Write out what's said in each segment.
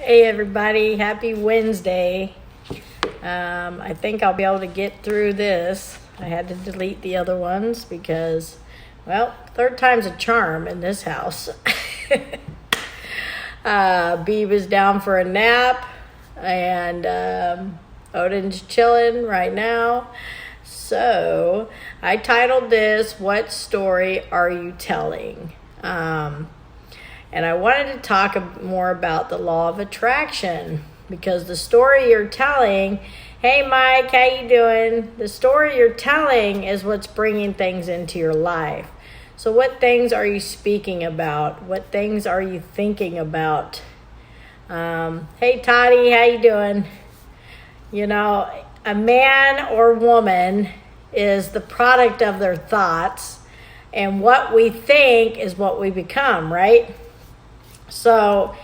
Hey everybody, happy Wednesday. I think I'll be able to get through this. I had to delete the other ones because, well, third time's a charm in this house. Beeb is down for a nap and Odin's chilling right now. So I titled this, What Story Are You Telling? And I wanted to talk more about the law of attraction because the story you're telling, hey Mike, how you doing? The story you're telling is what's bringing things into your life. So what things are you speaking about? What things are you thinking about? Hey Toddy, how you doing? You know, a man or woman is the product of their thoughts, and what we think is what we become, right? So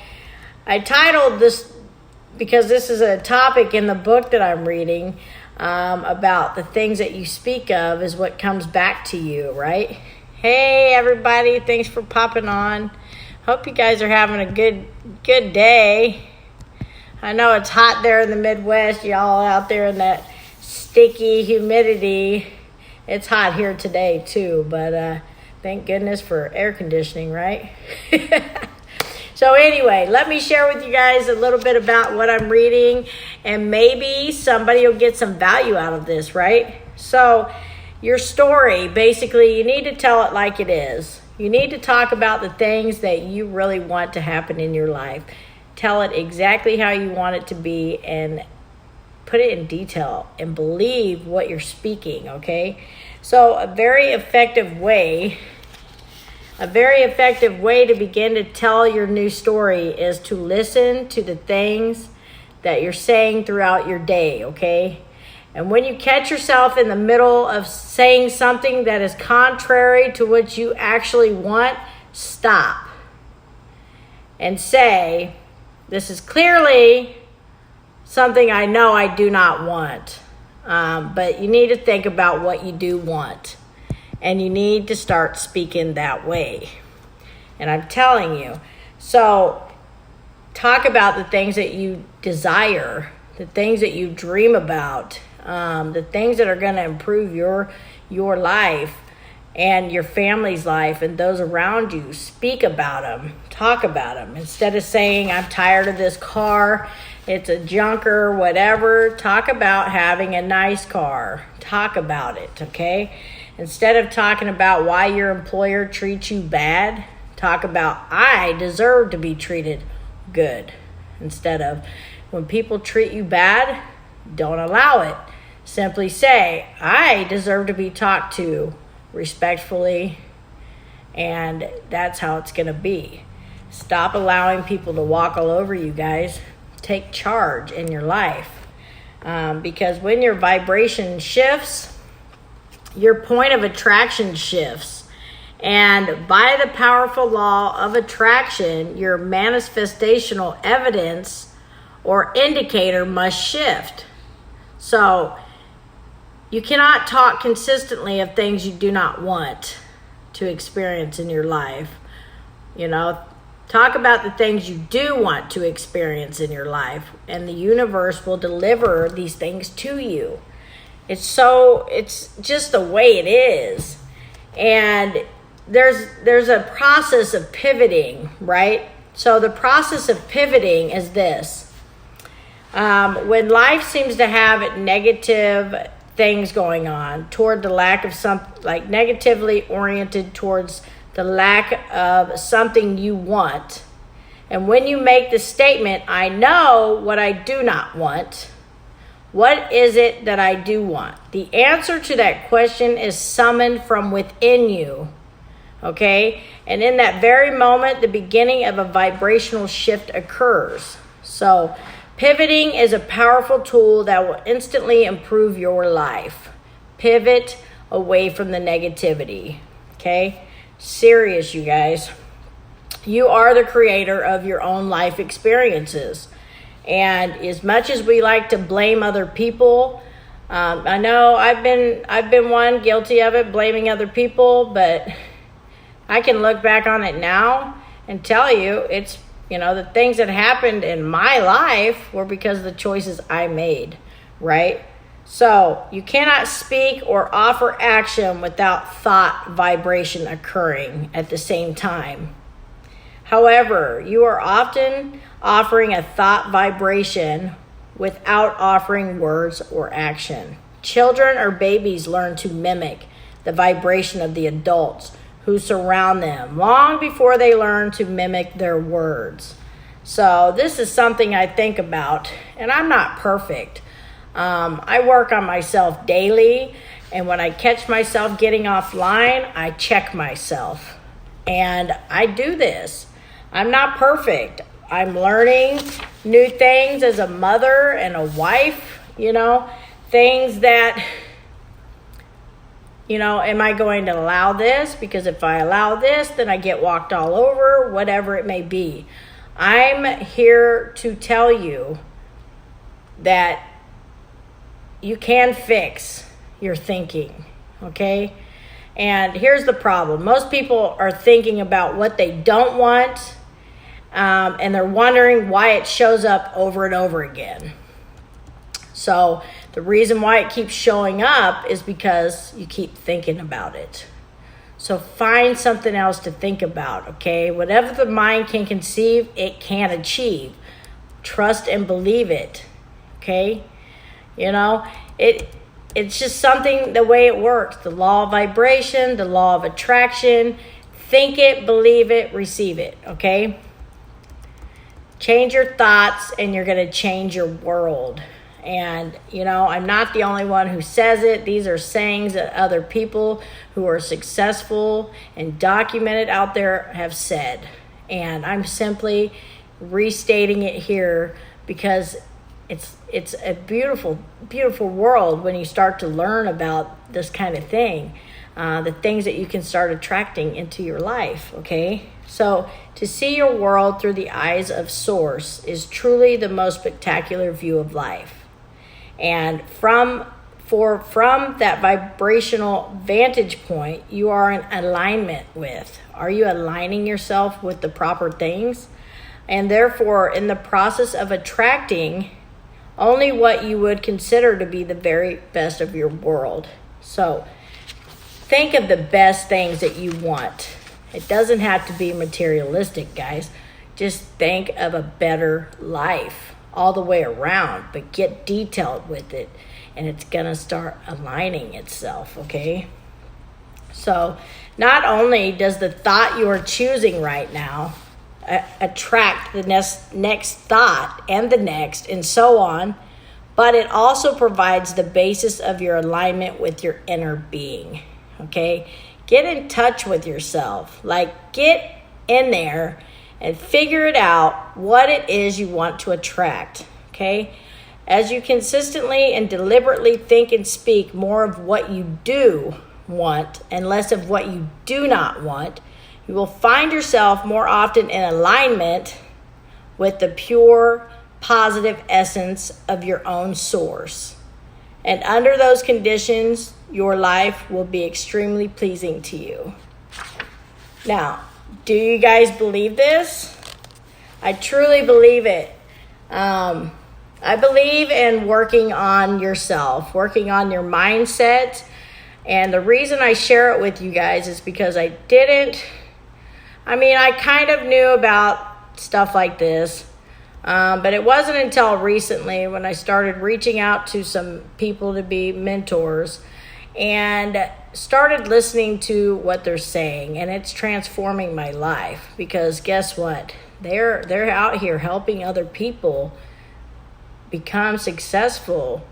I titled this because this is a topic in the book that I'm reading about the things that you speak of is what comes back to you, right? Hey everybody, thanks for popping on. Hope you guys are having a good day. I know it's hot there in the Midwest, y'all out there in that sticky humidity. It's hot here today too, but thank goodness for air conditioning, right? So anyway, let me share with you guys a little bit about what I'm reading, and maybe somebody will get some value out of this, right? So your story, basically, you need to tell it like it is. You need to talk about the things that you really want to happen in your life. Tell it exactly how you want it to be and put it in detail and believe what you're speaking, okay? So a very effective way to begin to tell your new story is to listen to the things that you're saying throughout your day, okay? And when you catch yourself in the middle of saying something that is contrary to what you actually want, stop and say, this is clearly something I know I do not want. But you need to think about what you do want. And you need to start speaking that way. And I'm telling you. So talk about the things that you desire, the things that you dream about, the things that are going to improve your life and your family's life and those around you. Speak about them. Talk about them. Instead of saying, I'm tired of this car, it's a junker, whatever. Talk about having a nice car. Talk about it, okay? Instead of talking about why your employer treats you bad, talk about, I deserve to be treated good. Instead of, when people treat you bad, don't allow it. Simply say, I deserve to be talked to respectfully, and that's how it's going to be. Stop allowing people to walk all over you guys. Take charge in your life. Because when your vibration shifts, your point of attraction shifts. And by the powerful law of attraction, your manifestational evidence or indicator must shift. So you cannot talk consistently of things you do not want to experience in your life. You know, talk about the things you do want to experience in your life, and the universe will deliver these things to you. It's just the way it is. And there's a process of pivoting, right? So the process of pivoting is this. When life seems to have negative things going on toward the lack of negatively oriented towards the lack of something you want. And when you make the statement, I know what I do not want, what is it that I do want? The answer to that question is summoned from within you, okay? And in that very moment, the beginning of a vibrational shift occurs. So pivoting is a powerful tool that will instantly improve your life. Pivot away from the negativity, okay? Serious, you guys. You are the creator of your own life experiences. And as much as we like to blame other people, I know I've been one guilty of it, blaming other people, but I can look back on it now and tell you it's You know, the things that happened in my life were because of the choices I made, right? So you cannot speak or offer action without thought vibration occurring at the same time. However, you are often offering a thought vibration without offering words or action. Children or babies learn to mimic the vibration of the adults who surround them long before they learn to mimic their words. So this is something I think about, and I'm not perfect. I work on myself daily, and when I catch myself getting offline, I check myself. And I do this. I'm not perfect. I'm learning new things as a mother and a wife, things that, am I going to allow this? Because if I allow this, then I get walked all over, whatever it may be. I'm here to tell you that you can fix your thinking, okay? And here's the problem. Most people are thinking about what they don't want, and they're wondering why it shows up over and over again. So the reason why it keeps showing up is because you keep thinking about it. So find something else to think about, okay? Whatever the mind can conceive, it can achieve. Trust and believe it, okay? It's just something, the way it works. The law of vibration, the law of attraction. Think it, believe it, receive it, okay? Change your thoughts and you're going to change your world. And, I'm not the only one who says it. These are sayings that other people who are successful and documented out there have said. And I'm simply restating it here because it's a beautiful, beautiful world when you start to learn about this kind of thing. The things that you can start attracting into your life, okay? So to see your world through the eyes of Source is truly the most spectacular view of life. And from that vibrational vantage point, you are in alignment with. Are you aligning yourself with the proper things? And therefore, in the process of attracting only what you would consider to be the very best of your world. So think of the best things that you want. It doesn't have to be materialistic, guys. Just think of a better life all the way around, but get detailed with it, and it's going to start aligning itself, okay? So not only does the thought you are choosing right now attract the next thought and the next and so on, but it also provides the basis of your alignment with your inner being, okay? Get in touch with yourself. Get in there and figure it out what it is you want to attract, okay? As you consistently and deliberately think and speak more of what you do want and less of what you do not want, you will find yourself more often in alignment with the pure, positive essence of your own source. And under those conditions, your life will be extremely pleasing to you. Now, do you guys believe this? I truly believe it. I believe in working on yourself, working on your mindset. And the reason I share it with you guys is because I kind of knew about stuff like this. But it wasn't until recently when I started reaching out to some people to be mentors and started listening to what they're saying, and it's transforming my life because guess what? They're out here helping other people become successful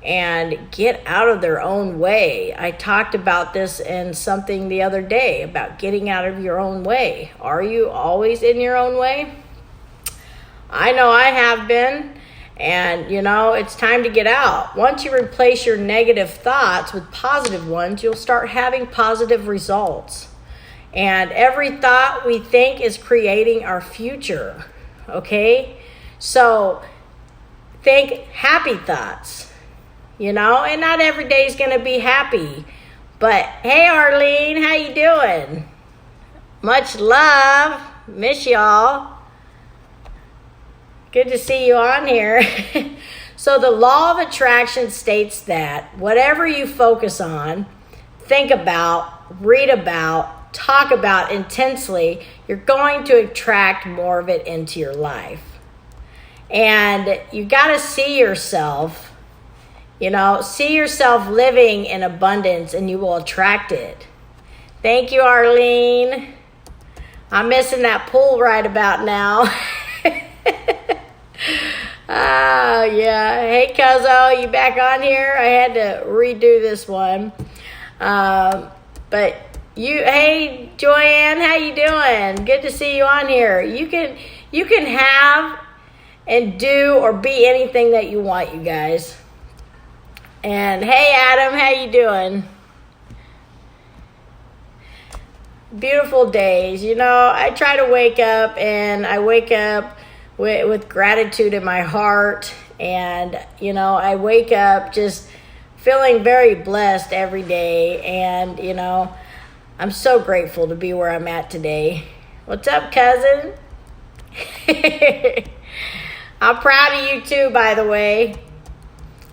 and get out of their own way. I talked about this in something the other day about getting out of your own way. Are you always in your own way? I know I have been, and it's time to get out. Once you replace your negative thoughts with positive ones, you'll start having positive results. And every thought we think is creating our future, okay? So think happy thoughts, and not every day is going to be happy. But hey, Arlene, how you doing? Much love. Miss y'all. Good to see you on here. So the law of attraction states that whatever you focus on, think about, read about, talk about intensely, you're going to attract more of it into your life. And you got to see yourself, see yourself living in abundance, and you will attract it. Thank you, Arlene. I'm missing that pool right about now. Oh, yeah. Hey, Cuzzo, you back on here? I had to redo this one. But hey, Joanne, how you doing? Good to see you on here. You can have and do or be anything that you want, you guys. And hey, Adam, how you doing? Beautiful days. I try to wake up, and I wake up with gratitude in my heart, and I wake up just feeling very blessed every day, and I'm so grateful to be where I'm at today. What's up, cousin? I'm proud of you too, by the way.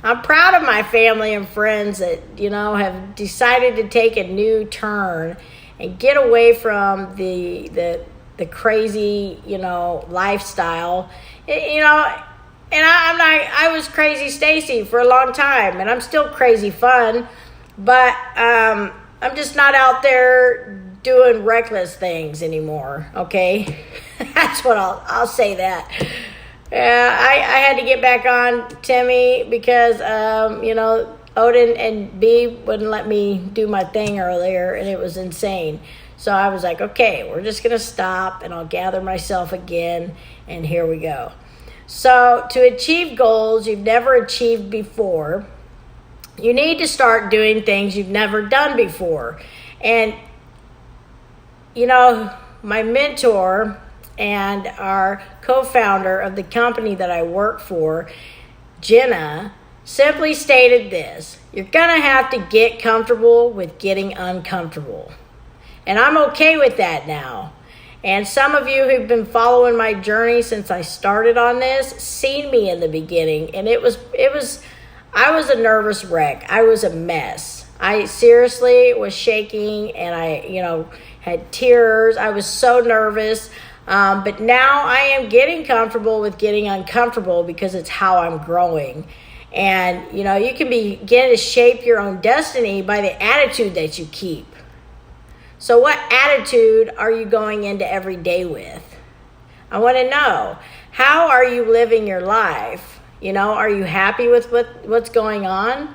I'm proud of my family and friends that have decided to take a new turn and get away from the crazy, lifestyle, and I was crazy Stacy for a long time, and I'm still crazy fun, but I'm just not out there doing reckless things anymore. Okay. That's what I'll say that. Yeah, I had to get back on Timmy because, Odin and B wouldn't let me do my thing earlier, and it was insane. So I was like, okay, we're just going to stop, and I'll gather myself again, and here we go. So to achieve goals you've never achieved before, you need to start doing things you've never done before. And, my mentor and our co-founder of the company that I work for, Jenna, simply stated this: you're going to have to get comfortable with getting uncomfortable. And I'm okay with that now. And some of you who've been following my journey since I started on this, seen me in the beginning, and I was a nervous wreck. I was a mess. I seriously was shaking, and I, had tears. I was so nervous. But now I am getting comfortable with getting uncomfortable because it's how I'm growing. And, you can begin to shape your own destiny by the attitude that you keep. So what attitude are you going into every day with? I want to know, how are you living your life? Are you happy with what's going on?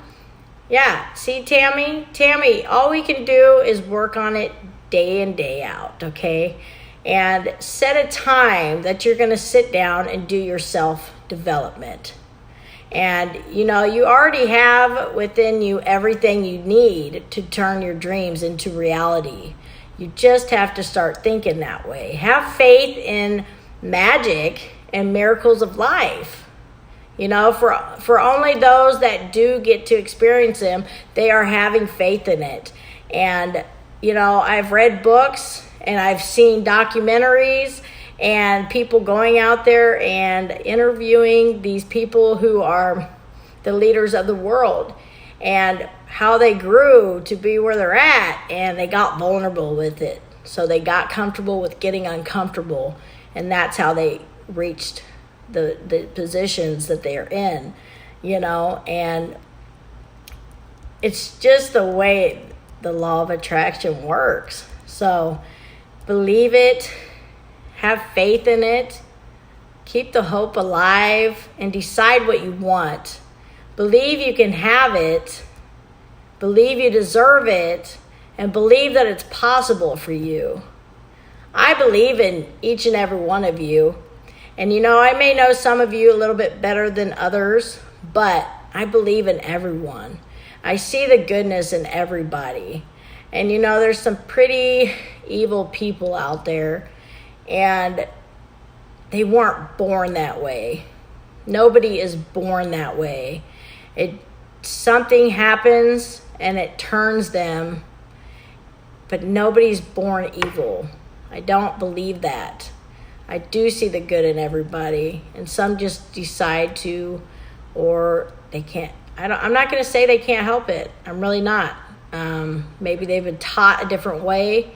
Yeah, see, Tammy, all we can do is work on it day in, day out, okay? And set a time that you're going to sit down and do your self-development. And, you already have within you everything you need to turn your dreams into reality. You just have to start thinking that way. Have faith in magic and miracles of life. For only those that do get to experience them, they are having faith in it. And, I've read books and I've seen documentaries and people going out there and interviewing these people who are the leaders of the world and how they grew to be where they're at, and they got vulnerable with it. So they got comfortable with getting uncomfortable, and that's how they reached the positions that they're in, and it's just the way the law of attraction works. So believe it. Have faith in it. Keep the hope alive and decide what you want. Believe you can have it. Believe you deserve it. And believe that it's possible for you. I believe in each and every one of you. And I may know some of you a little bit better than others, but I believe in everyone. I see the goodness in everybody. And there's some pretty evil people out there. And they weren't born that way. Nobody is born that way. Something happens and it turns them, but nobody's born evil. I don't believe that. I do see the good in everybody, and some just decide to, or they can't. I'm not going to say they can't help it. I'm really not. Maybe they've been taught a different way,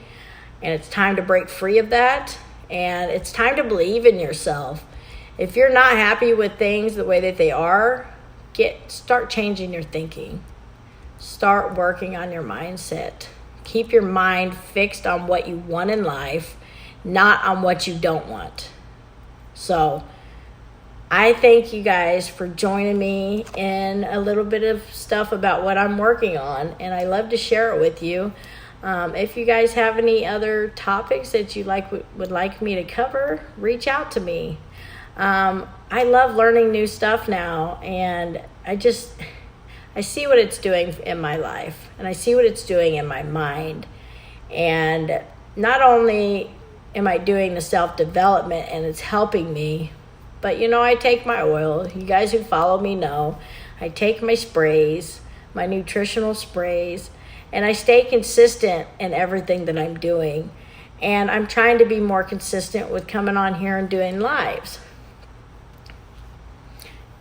and it's time to break free of that. And it's time to believe in yourself. If you're not happy with things the way that they are, start changing your thinking. Start working on your mindset. Keep your mind fixed on what you want in life, not on what you don't want. So I thank you guys for joining me in a little bit of stuff about what I'm working on, and I love to share it with you. If you guys have any other topics that you would like me to cover, reach out to me. I love learning new stuff now, and I see what it's doing in my life, and I see what it's doing in my mind. And not only am I doing the self-development and it's helping me, but I take my oil. You guys who follow me know I take my sprays, my nutritional sprays, and I stay consistent in everything that I'm doing. And I'm trying to be more consistent with coming on here and doing lives.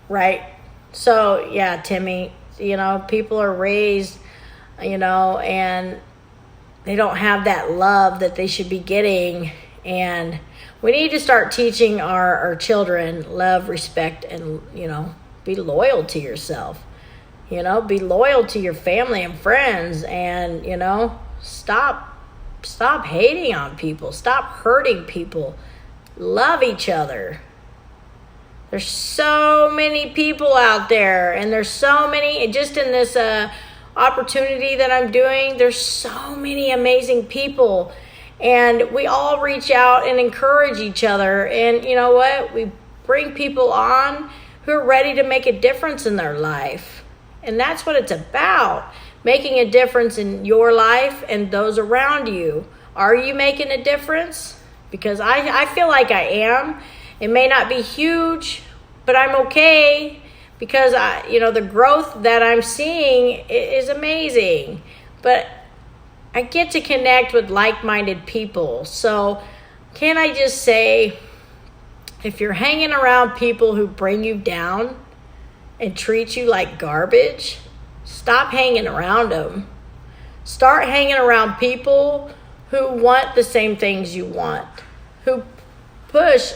Right? So, yeah, Timmy, people are raised, and they don't have that love that they should be getting. And we need to start teaching our children love, respect, and, be loyal to yourself. Be loyal to your family and friends, and, stop hating on people. Stop hurting people. Love each other. There's so many people out there, and there's so many, just in this opportunity that I'm doing, there's so many amazing people, and we all reach out and encourage each other. And you know what? We bring people on who are ready to make a difference in their life. And that's what it's about, making a difference in your life and those around you. Are you making a difference? Because I feel like I am. It may not be huge, but I'm okay, because the growth that I'm seeing is amazing. But I get to connect with like-minded people. So can I just say, if you're hanging around people who bring you down and treat you like garbage, stop hanging around them. Start hanging around people who want the same things you want, who push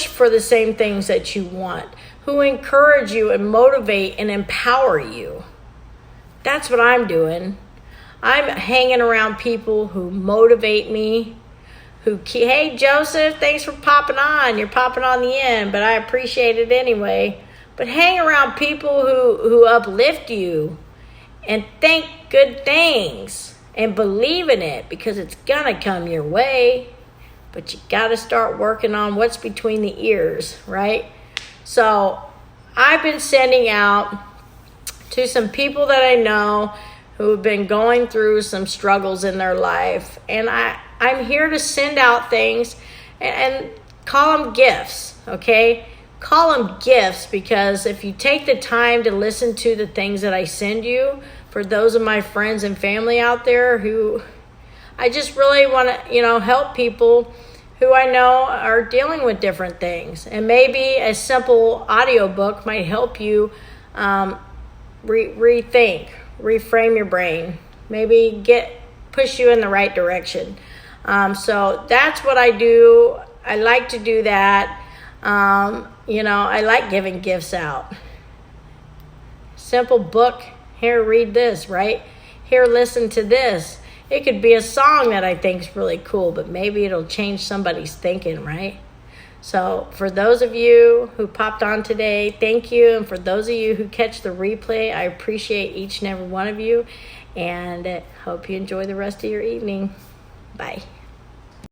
for the same things that you want, who encourage you and motivate and empower you. That's what I'm doing. I'm hanging around people who motivate me, hey, Joseph, thanks for popping on. You're popping on the end, but I appreciate it anyway. But hang around people who uplift you and think good things and believe in it, because it's going to come your way. But you got to start working on what's between the ears, right? So I've been sending out to some people that I know who have been going through some struggles in their life. And I'm here to send out things and call them gifts, okay? Call them gifts, because if you take the time to listen to the things that I send you, for those of my friends and family out there who I just really want to, help people who I know are dealing with different things. And maybe a simple audiobook might help you rethink, reframe your brain, maybe push you in the right direction. So that's what I do. I like to do that. I like giving gifts out. Simple book. Here, read this, right? Here, listen to this. It could be a song that I think is really cool, but maybe it'll change somebody's thinking, right? So for those of you who popped on today, thank you. And for those of you who catch the replay, I appreciate each and every one of you, and hope you enjoy the rest of your evening. Bye.